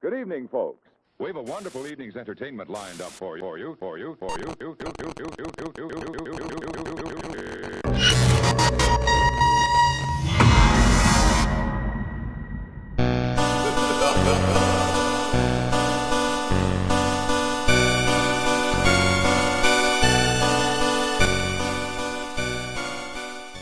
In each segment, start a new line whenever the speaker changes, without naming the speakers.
Good evening, folks.
We've a wonderful evening's entertainment lined up for you.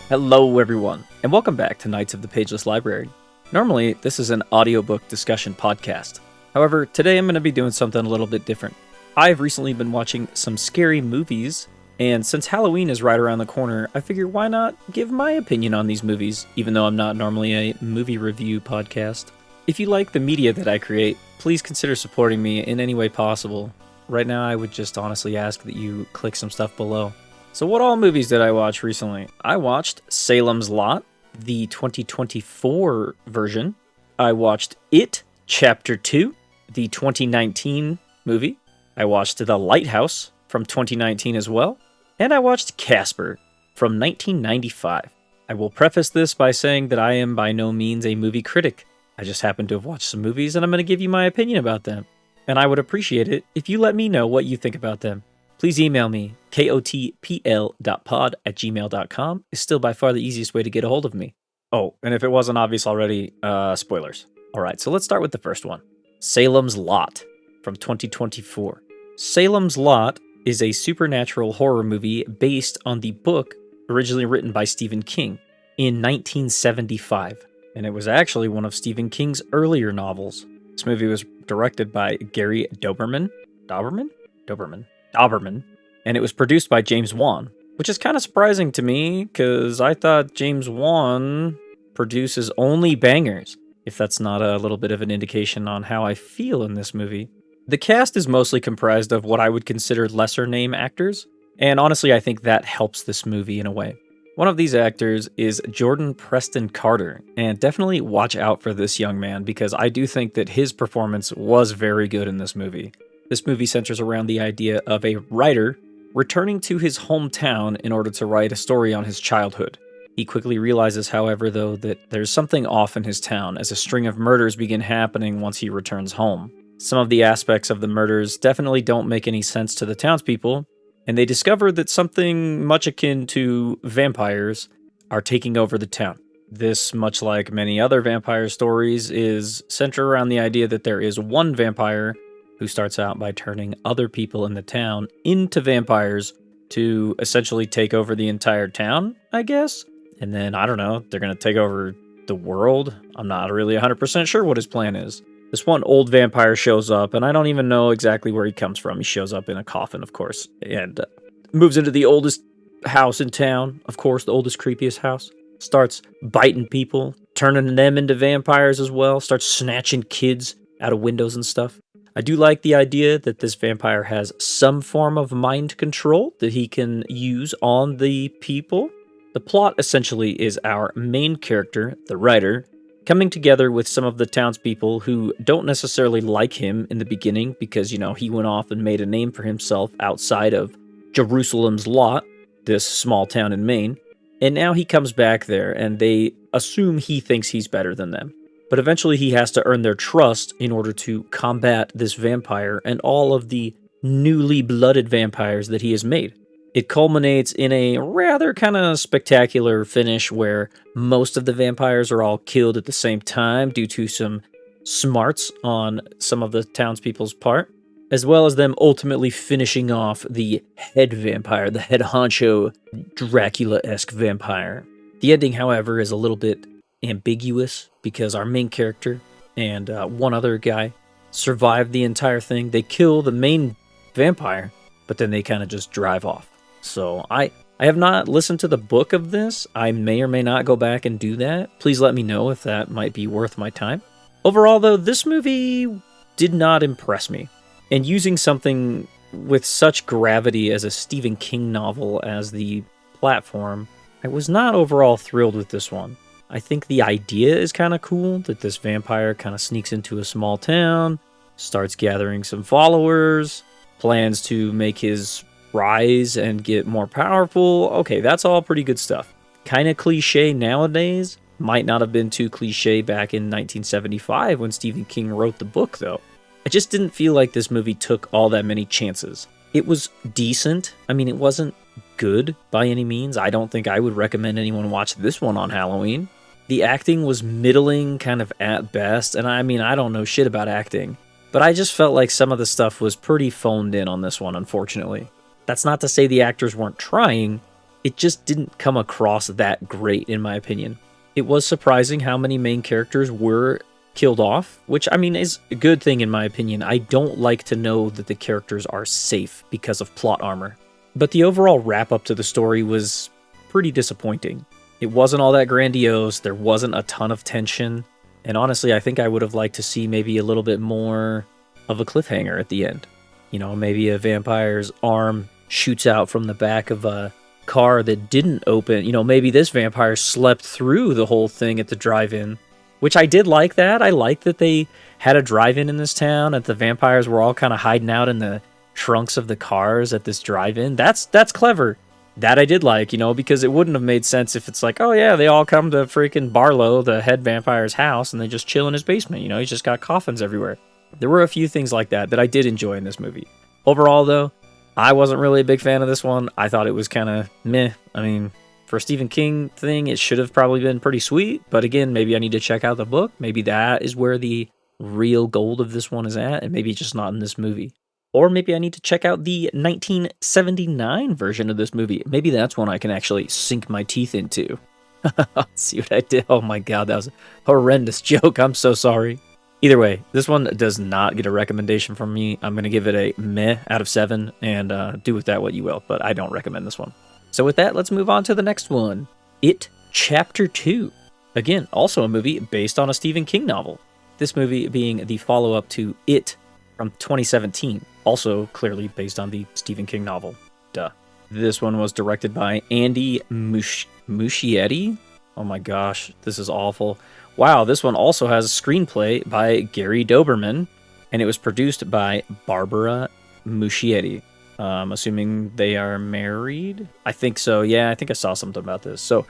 Hello everyone, and welcome back to Knights of the Pageless Library. Normally, this is an audiobook discussion podcast. However, today I'm going to be doing something a little bit different. I've recently been watching some scary movies, and since Halloween is right around the corner, I figure why not give my opinion on these movies, even though I'm not normally a movie review podcast. If you like the media that I create, please consider supporting me in any way possible. Right now, I would just honestly ask that you click some stuff below. So what all movies did I watch recently? I watched Salem's Lot, the 2024 version. I watched It, Chapter 2, the 2019 movie. I watched The Lighthouse from 2019 as well. And I watched Casper from 1995. I will preface this by saying that I am by no means a movie critic. I just happen to have watched some movies and I'm going to give you my opinion about them. And I would appreciate it if you let me know what you think about them. Please email me, kotpl.pod@gmail.com is still by far the easiest way to get a hold of me. Oh, and if it wasn't obvious already, spoilers. Alright, so let's start with the first one. Salem's Lot from 2024. Salem's Lot is a supernatural horror movie based on the book originally written by Stephen King in 1975. And it was actually one of Stephen King's earlier novels. This movie was directed by Gary Doberman, and it was produced by James Wan, which is kind of surprising to me, because I thought James Wan produces only bangers, if that's not a little bit of an indication on how I feel in this movie. The cast is mostly comprised of what I would consider lesser-name actors, and honestly I think that helps this movie in a way. One of these actors is Jordan Preston Carter, and definitely watch out for this young man, because I do think that his performance was very good in this movie. This movie centers around the idea of a writer returning to his hometown in order to write a story on his childhood. He quickly realizes, however, though, that there's something off in his town as a string of murders begin happening once he returns home. Some of the aspects of the murders definitely don't make any sense to the townspeople, and they discover that something much akin to vampires are taking over the town. This, much like many other vampire stories, is centered around the idea that there is one vampire who starts out by turning other people in the town into vampires to essentially take over the entire town, I guess? And then, I don't know, they're going to take over the world? I'm not really 100% sure what his plan is. This one old vampire shows up, and I don't even know exactly where he comes from. He shows up in a coffin, of course, and moves into the oldest house in town, of course, the oldest, creepiest house. Starts biting people, turning them into vampires as well, starts snatching kids out of windows and stuff. I do like the idea that this vampire has some form of mind control that he can use on the people. The plot essentially is our main character, the writer, coming together with some of the townspeople who don't necessarily like him in the beginning because, he went off and made a name for himself outside of Jerusalem's Lot, this small town in Maine, and now he comes back there and they assume he thinks he's better than them. But eventually he has to earn their trust in order to combat this vampire and all of the newly blooded vampires that he has made. It culminates in a rather kind of spectacular finish where most of the vampires are all killed at the same time due to some smarts on some of the townspeople's part, as well as them ultimately finishing off the head vampire, the head honcho Dracula-esque vampire. The ending, however, is a little bit ambiguous because our main character and one other guy survive the entire thing. They kill the main vampire, but then they kind of just drive off. So I have not listened to the book of this. I may or may not go back and do that. Please let me know if that might be worth my time. Overall, though, this movie did not impress me. And using something with such gravity as a Stephen King novel as the platform, I was not overall thrilled with this one. I think the idea is kind of cool, that this vampire kind of sneaks into a small town, starts gathering some followers, plans to make his rise and get more powerful. Okay, that's all pretty good stuff. Kind of cliche nowadays, might not have been too cliche back in 1975 when Stephen King wrote the book, though. I just didn't feel like this movie took all that many chances. It was decent. I mean, it wasn't good by any means. I don't think I would recommend anyone watch this one on Halloween. The acting was middling, kind of at best, and I mean, I don't know shit about acting, but I just felt like some of the stuff was pretty phoned in on this one, unfortunately. That's not to say the actors weren't trying, it just didn't come across that great, in my opinion. It was surprising how many main characters were killed off, which, I mean, is a good thing in my opinion. I don't like to know that the characters are safe because of plot armor. But the overall wrap-up to the story was pretty disappointing. It wasn't all that grandiose, there wasn't a ton of tension, and honestly, I think I would have liked to see maybe a little bit more of a cliffhanger at the end. You know, maybe a vampire's arm shoots out from the back of a car that didn't open. You know, maybe this vampire slept through the whole thing at the drive-in, which I did like that. I liked that they had a drive-in in this town, and the vampires were all kind of hiding out in the trunks of the cars at this drive-in. That's clever. That I did like, you know, because it wouldn't have made sense if it's like, oh yeah, they all come to freaking Barlow, the head vampire's house, and they just chill in his basement. You know, he's just got coffins everywhere. There were a few things like that I did enjoy in this movie. Overall, though, I wasn't really a big fan of this one. I thought it was kind of meh. I mean, for a Stephen King thing, it should have probably been pretty sweet. But again, maybe I need to check out the book. Maybe that is where the real gold of this one is at, and maybe just not in this movie. Or maybe I need to check out the 1979 version of this movie. Maybe that's one I can actually sink my teeth into. See what I did? Oh my god, that was a horrendous joke. I'm so sorry. Either way, this one does not get a recommendation from me. I'm going to give it a meh out of 7, and do with that what you will, but I don't recommend this one. So with that, let's move on to the next one. It Chapter 2. Again, also a movie based on a Stephen King novel. This movie being the follow-up to It from 2017. Also clearly based on the Stephen King novel. Duh. This one was directed by Andy Muschietti. Oh my gosh, this is awful. Wow, this one also has a screenplay by Gary Doberman, and it was produced by Barbara Muschietti. Assuming they are married? I think so, yeah, I think I saw something about this. So,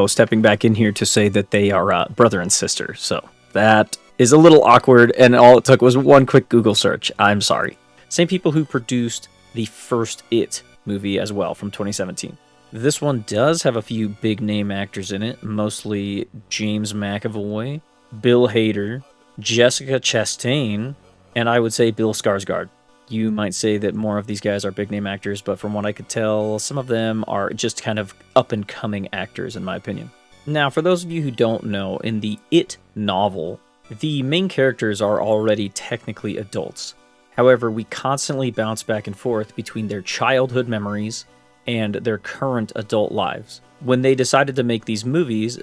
stepping back in here to say that they are brother and sister, so that is a little awkward, and all it took was one quick Google search. I'm sorry. Same people who produced the first It movie as well from 2017. This one does have a few big name actors in it, mostly James McAvoy, Bill Hader, Jessica Chastain, and I would say Bill Skarsgård. You might say that more of these guys are big name actors, but from what I could tell, some of them are just kind of up-and-coming actors in my opinion. Now, for those of you who don't know, in the It novel, the main characters are already technically adults. However, we constantly bounce back and forth between their childhood memories and their current adult lives. When they decided to make these movies,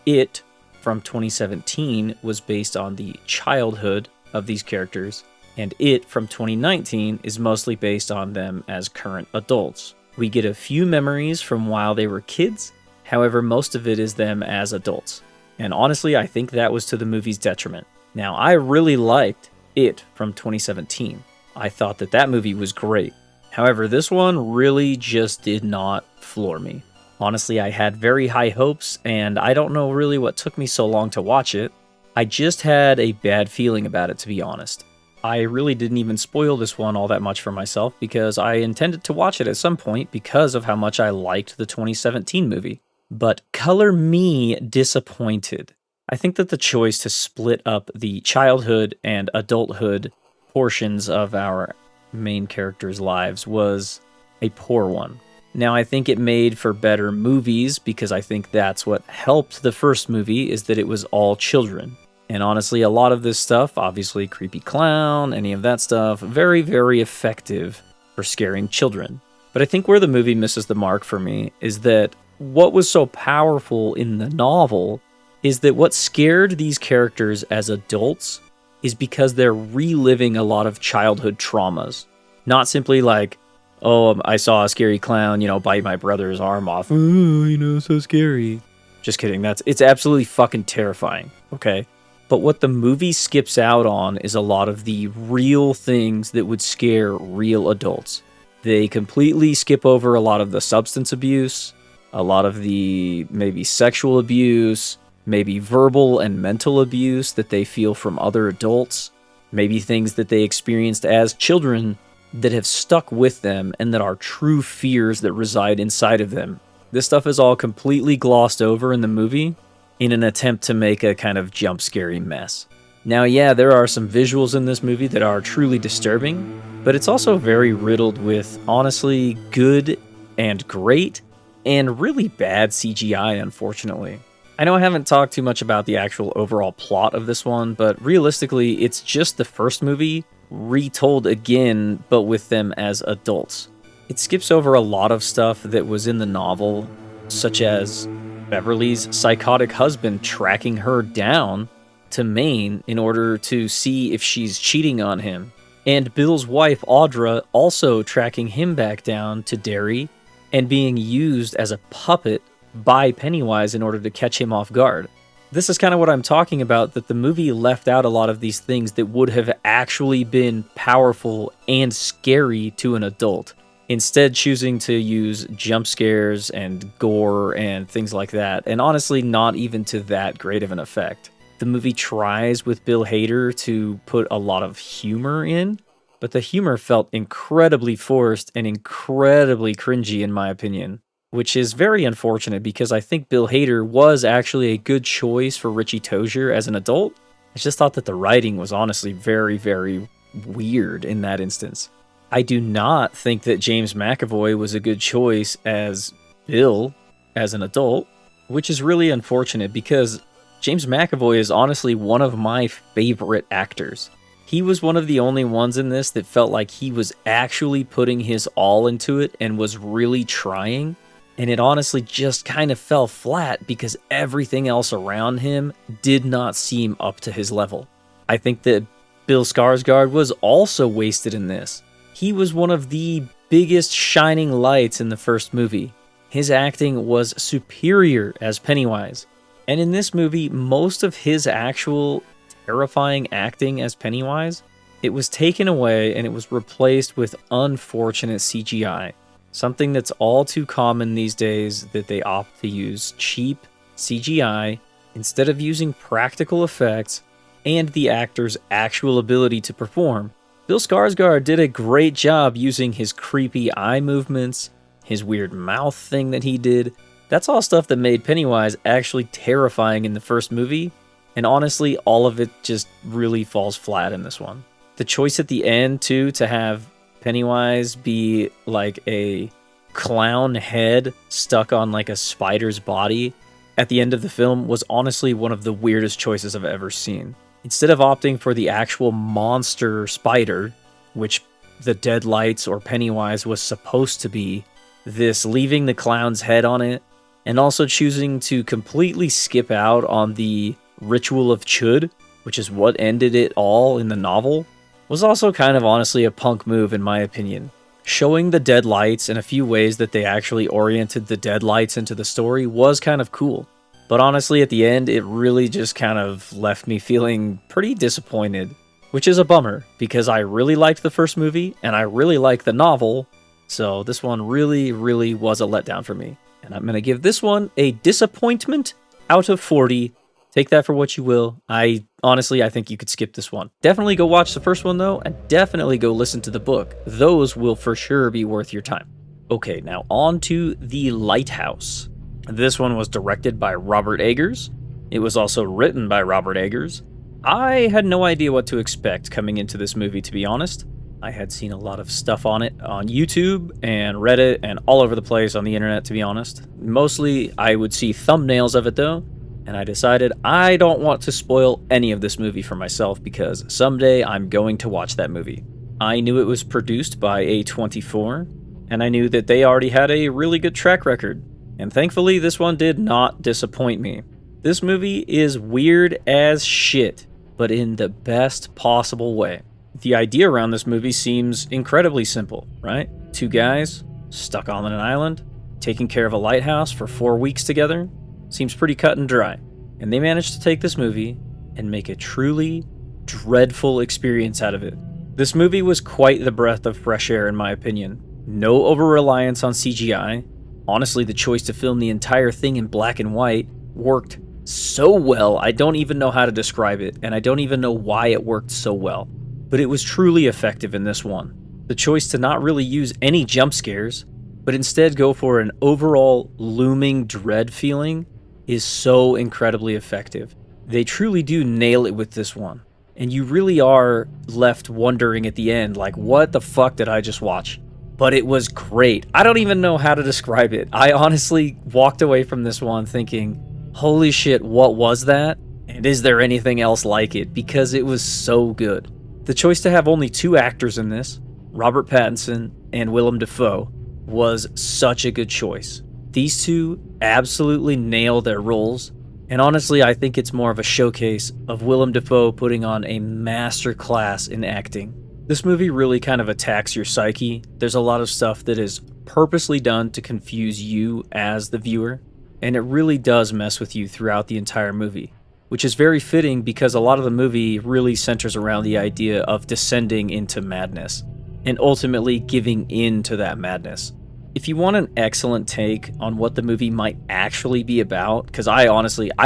It from 2017 was based on the childhood of these characters, and It from 2019 is mostly based on them as current adults. We get a few memories from while they were kids, however, most of it is them as adults. And honestly, I think that was to the movie's detriment. Now, I really liked It from 2017. I thought that movie was great. However, this one really just did not floor me. Honestly, I had very high hopes, and I don't know really what took me so long to watch it. I just had a bad feeling about it, to be honest. I really didn't even spoil this one all that much for myself because I intended to watch it at some point because of how much I liked the 2017 movie. But color me disappointed. I think that the choice to split up the childhood and adulthood portions of our main characters' lives was a poor one. Now, I think it made for better movies because I think that's what helped the first movie is that it was all children. And honestly, a lot of this stuff, obviously creepy clown, any of that stuff, very, very effective for scaring children. But I think where the movie misses the mark for me is that what was so powerful in the novel is that what scared these characters as adults is because they're reliving a lot of childhood traumas. Not simply like, oh, I saw a scary clown, bite my brother's arm off. Oh, so scary. Just kidding. It's absolutely fucking terrifying, okay? But what the movie skips out on is a lot of the real things that would scare real adults. They completely skip over a lot of the substance abuse, a lot of the maybe sexual abuse, maybe verbal and mental abuse that they feel from other adults. maybe things that they experienced as children that have stuck with them and that are true fears that reside inside of them. This stuff is all completely glossed over in the movie in an attempt to make a kind of jump scary mess. Now, yeah, there are some visuals in this movie that are truly disturbing, but it's also very riddled with honestly good and great and really bad CGI, unfortunately. I know I haven't talked too much about the actual overall plot of this one, but realistically, it's just the first movie retold again, but with them as adults. It skips over a lot of stuff that was in the novel, such as Beverly's psychotic husband tracking her down to Maine in order to see if she's cheating on him, and Bill's wife Audra also tracking him back down to Derry and being used as a puppet by Pennywise in order to catch him off guard. This is kind of what I'm talking about, that the movie left out a lot of these things that would have actually been powerful and scary to an adult, instead choosing to use jump scares and gore and things like that, and honestly not even to that great of an effect. The movie tries with Bill Hader to put a lot of humor in, but the humor felt incredibly forced and incredibly cringy in my opinion, which is very unfortunate because I think Bill Hader was actually a good choice for Richie Tozier as an adult. I just thought that the writing was honestly very, very weird in that instance. I do not think that James McAvoy was a good choice as Bill as an adult, which is really unfortunate because James McAvoy is honestly one of my favorite actors. He was one of the only ones in this that felt like he was actually putting his all into it and was really trying. And it honestly just kind of fell flat because everything else around him did not seem up to his level. I think that Bill Skarsgård was also wasted in this. He was one of the biggest shining lights in the first movie. His acting was superior as Pennywise. And in this movie, most of his actual terrifying acting as Pennywise, it was taken away and it was replaced with unfortunate CGI. Something that's all too common these days, that they opt to use cheap CGI instead of using practical effects and the actor's actual ability to perform. Bill Skarsgård did a great job using his creepy eye movements, his weird mouth thing that he did. That's all stuff that made Pennywise actually terrifying in the first movie, and honestly, all of it just really falls flat in this one. The choice at the end, too, to have Pennywise be like a clown head stuck on like a spider's body at the end of the film was honestly one of the weirdest choices I've ever seen. Instead of opting for the actual monster spider, which the Deadlights or Pennywise was supposed to be, this leaving the clown's head on it, and also choosing to completely skip out on the ritual of Chud, which is what ended it all in the novel, was also kind of honestly a punk move in my opinion. Showing the Deadlights in a few ways that they actually oriented the Deadlights into the story was kind of cool. But honestly, at the end, it really just kind of left me feeling pretty disappointed, which is a bummer because I really liked the first movie and I really liked the novel, so this one really, really was a letdown for me. And I'm going to give this one a disappointment out of 40. Take that for what you will. I think you could skip this one. Definitely go watch the first one though, and definitely go listen to the book. Those will for sure be worth your time. Okay, now on to The Lighthouse. This one was directed by Robert Eggers. It was also written by Robert Eggers. I had no idea what to expect coming into this movie, to be honest. I had seen a lot of stuff on it on YouTube and Reddit and all over the place on the internet, to be honest. Mostly I would see thumbnails of it though, and I decided I don't want to spoil any of this movie for myself because someday I'm going to watch that movie. I knew it was produced by A24, and I knew that they already had a really good track record. And thankfully, this one did not disappoint me. This movie is weird as shit, but in the best possible way. The idea around this movie seems incredibly simple, right? Two guys stuck on an island, taking care of a lighthouse for 4 weeks together. Seems pretty cut and dry. And they managed to take this movie and make a truly dreadful experience out of it. This movie was quite the breath of fresh air in my opinion. No over-reliance on CGI. Honestly, the choice to film the entire thing in black and white worked so well. I don't even know how to describe it, and I don't even know why it worked so well. But it was truly effective in this one. The choice to not really use any jump scares, but instead go for an overall looming dread feeling is so incredibly effective. They truly do nail it with this one. And you really are left wondering at the end, like, what the fuck did I just watch? But it was great. I don't even know how to describe it. I honestly walked away from this one thinking, holy shit, what was that? And is there anything else like it? Because it was so good. The choice to have only 2 actors in this, Robert Pattinson and Willem Dafoe, was such a good choice. These two absolutely nail their roles, and honestly, I think it's more of a showcase of Willem Dafoe putting on a master class in acting. This movie really kind of attacks your psyche. There's a lot of stuff that is purposely done to confuse you as the viewer, and it really does mess with you throughout the entire movie, which is very fitting because a lot of the movie really centers around the idea of descending into madness and ultimately giving in to that madness. If you want an excellent take on what the movie might actually be about, because I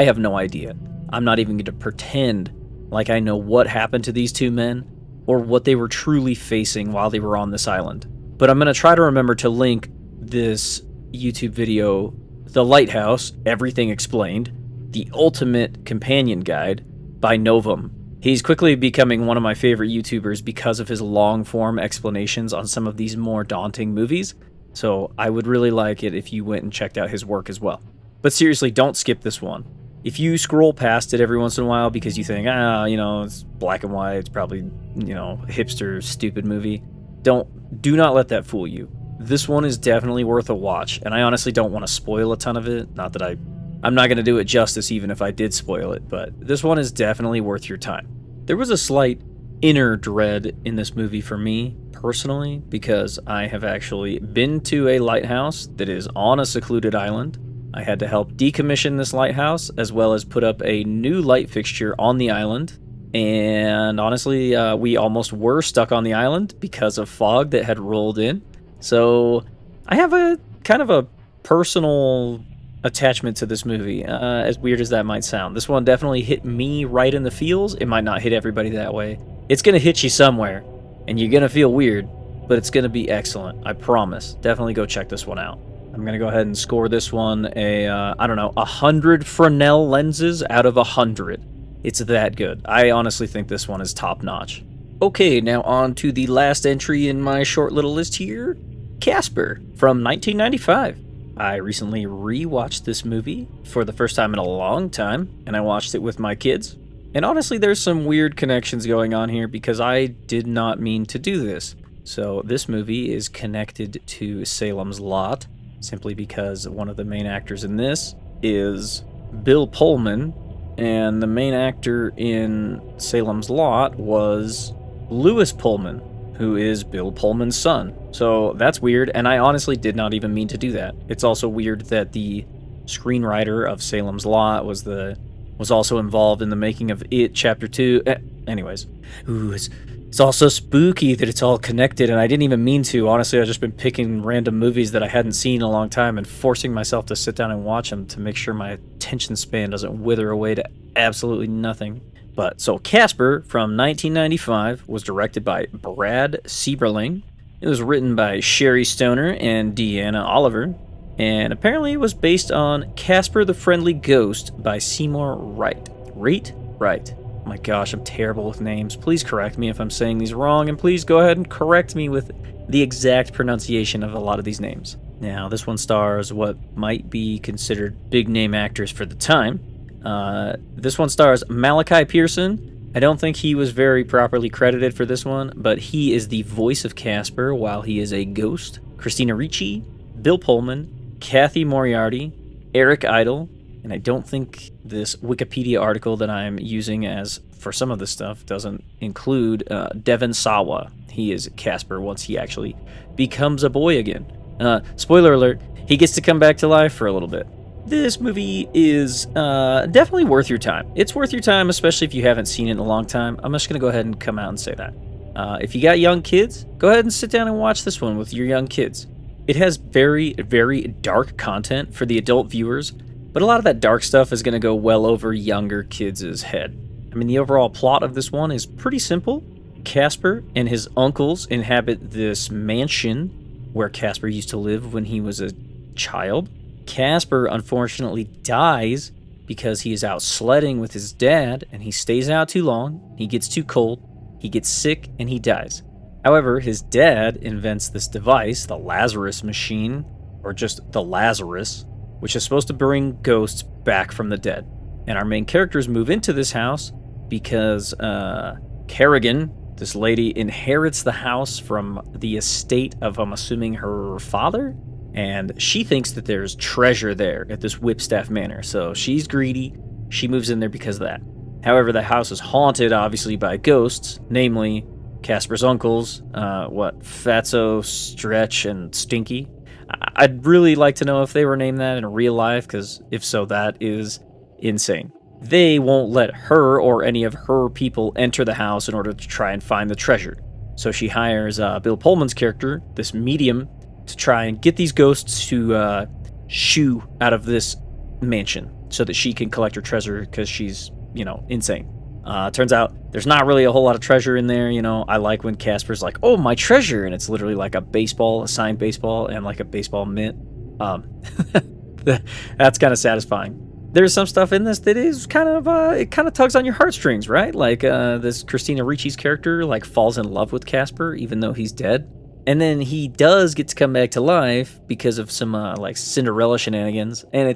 have no idea. I'm not even going to pretend like I know what happened to these 2 men or what they were truly facing while they were on this island. But I'm going to try to remember to link this YouTube video, The Lighthouse, Everything Explained, the ultimate companion guide by Novum. He's quickly becoming one of my favorite YouTubers because of his long-form explanations on some of these more daunting movies. So I would really like it if you went and checked out his work as well. But seriously, don't skip this one. If you scroll past it every once in a while because you think, it's black and white, it's probably, hipster, stupid movie, do not let that fool you. This one is definitely worth a watch, and I honestly don't want to spoil a ton of it. Not that I'm not going to do it justice even if I did spoil it, but this one is definitely worth your time. There was a slight inner dread in this movie for me, personally, because I have actually been to a lighthouse that is on a secluded island. I had to help decommission this lighthouse, as well as put up a new light fixture on the island. And honestly, we almost were stuck on the island because of fog that had rolled in. So I have a kind of a personal attachment to this movie, as weird as that might sound. This one definitely hit me right in the feels. It might not hit everybody that way. It's going to hit you somewhere, and you're going to feel weird, but it's going to be excellent. I promise. Definitely go check this one out. I'm going to go ahead and score this one 100 Fresnel lenses out of 100. It's that good. I honestly think this one is top-notch. Okay, now on to the last entry in my short little list here, Casper from 1995. I recently rewatched this movie for the first time in a long time, and I watched it with my kids. And honestly, there's some weird connections going on here because I did not mean to do this. So this movie is connected to Salem's Lot, simply because one of the main actors in this is Bill Pullman, and the main actor in Salem's Lot was Lewis Pullman, who is Bill Pullman's son. So that's weird, and I honestly did not even mean to do that. It's also weird that the screenwriter of Salem's Lot was also involved in the making of It Chapter 2. Anyways, it's also spooky that it's all connected, and I didn't even mean to. Honestly, I've just been picking random movies that I hadn't seen in a long time and forcing myself to sit down and watch them to make sure my attention span doesn't wither away to absolutely nothing. But so Casper from 1995 was directed by Brad Sieberling. It was written by Sherry Stoner and Deanna Oliver, and apparently it was based on Casper the Friendly Ghost by Seymour Wright. Right. Oh my gosh, I'm terrible with names. Please correct me if I'm saying these wrong, and please go ahead and correct me with the exact pronunciation of a lot of these names. Now, this one stars what might be considered big-name actors for the time. This one stars Malachi Pearson. I don't think he was very properly credited for this one, but he is the voice of Casper while he is a ghost. Christina Ricci, Bill Pullman, Kathy Moriarty, Eric Idle, and I don't think this Wikipedia article that I'm using as for some of this stuff doesn't include Devon Sawa. He is Casper once he actually becomes a boy again. Spoiler alert, he gets to come back to life for a little bit. This movie is definitely worth your time. It's worth your time, especially if you haven't seen it in a long time. I'm just going to go ahead and come out and say that. If you got young kids, go ahead and sit down and watch this one with your young kids. It has very, very dark content for the adult viewers, but a lot of that dark stuff is going to go well over younger kids' head. I mean, the overall plot of this one is pretty simple. Casper and his uncles inhabit this mansion where Casper used to live when he was a child. Casper unfortunately dies because he is out sledding with his dad, and he stays out too long, he gets too cold, he gets sick, and he dies. However, his dad invents this device, the Lazarus machine, or just the Lazarus, which is supposed to bring ghosts back from the dead. And our main characters move into this house because Kerrigan, this lady, inherits the house from the estate of, I'm assuming, her father, and she thinks that there's treasure there at this Whipstaff Manor, so she's greedy. She moves in there because of that. However, the house is haunted, obviously, by ghosts, namely Casper's uncles, Fatso, Stretch, and Stinky. I'd really like to know if they were named that in real life, because if so, that is insane. They won't let her or any of her people enter the house in order to try and find the treasure. So she hires Bill Pullman's character, this medium, to try and get these ghosts to shoo out of this mansion so that she can collect her treasure because she's, insane. Turns out there's not really a whole lot of treasure in there. I like when Casper's like, oh, my treasure. And it's literally like a signed baseball, and like a baseball mitt. That's kind of satisfying. There's some stuff in this that is kind of tugs on your heartstrings, right? Like this Christina Ricci's character like falls in love with Casper even though he's dead. And then he does get to come back to life because of some like Cinderella shenanigans. And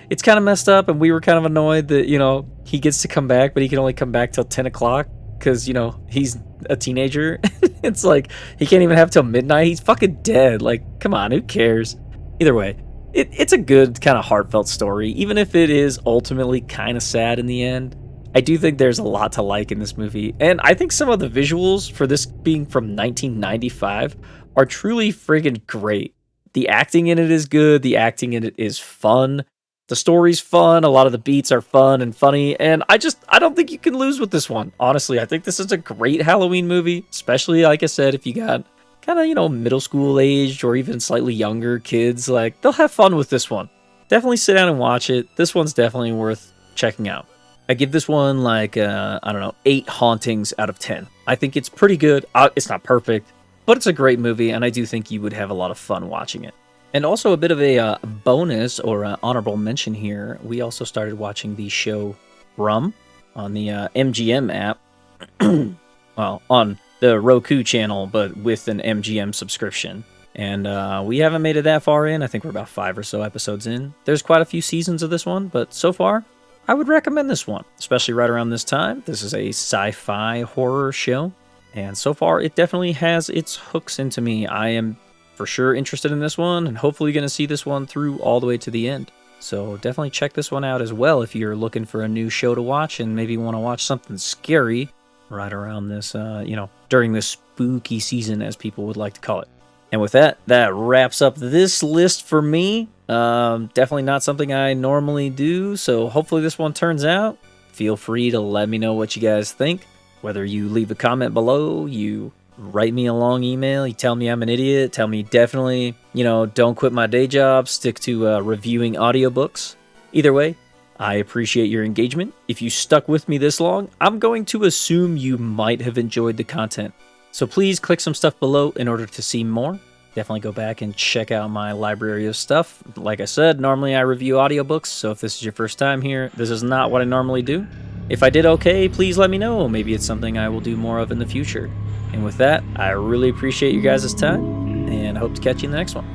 it's kind of messed up, and we were kind of annoyed that, he gets to come back, but he can only come back till 10 o'clock because, he's a teenager. It's like he can't even have till midnight. He's fucking dead. Like, come on, who cares? Either way. It's a good kind of heartfelt story, even if it is ultimately kind of sad in the end. I do think there's a lot to like in this movie, and I think some of the visuals for this being from 1995 are truly friggin' great. The acting in it is good, the acting in it is fun, the story's fun, a lot of the beats are fun and funny, and I don't think you can lose with this one. Honestly, I think this is a great Halloween movie, especially, like I said, if you got kind of, middle school aged or even slightly younger kids. Like, they'll have fun with this one. Definitely sit down and watch it. This one's definitely worth checking out. I give this one like, 8 hauntings out of 10. I think it's pretty good. It's not perfect, but it's a great movie, and I do think you would have a lot of fun watching it. And also a bit of a bonus or honorable mention here. We also started watching the show Rum on the MGM app. Well, on the Roku channel, but with an MGM subscription. And we haven't made it that far in. I think we're about 5 or so episodes in. There's quite a few seasons of this one, but so far, I would recommend this one, especially right around this time. This is a sci-fi horror show, and so far, it definitely has its hooks into me. I am for sure interested in this one, and hopefully going to see this one through all the way to the end. So definitely check this one out as well if you're looking for a new show to watch and maybe want to watch something scary right around this, during this spooky season, as people would like to call it. And with that, that wraps up this list for me. Definitely not something I normally do, so hopefully this one turns out. Feel free to let me know what you guys think. Whether you leave a comment below, you write me a long email, you tell me I'm an idiot, tell me definitely, don't quit my day job, stick to reviewing audiobooks. Either way, I appreciate your engagement. If you stuck with me this long, I'm going to assume you might have enjoyed the content. So please click some stuff below in order to see more. Definitely go back and check out my library of stuff. Like I said, normally I review audiobooks, so if this is your first time here, this is not what I normally do. If I did okay, please let me know. Maybe it's something I will do more of in the future. And with that, I really appreciate you guys' time, and I hope to catch you in the next one.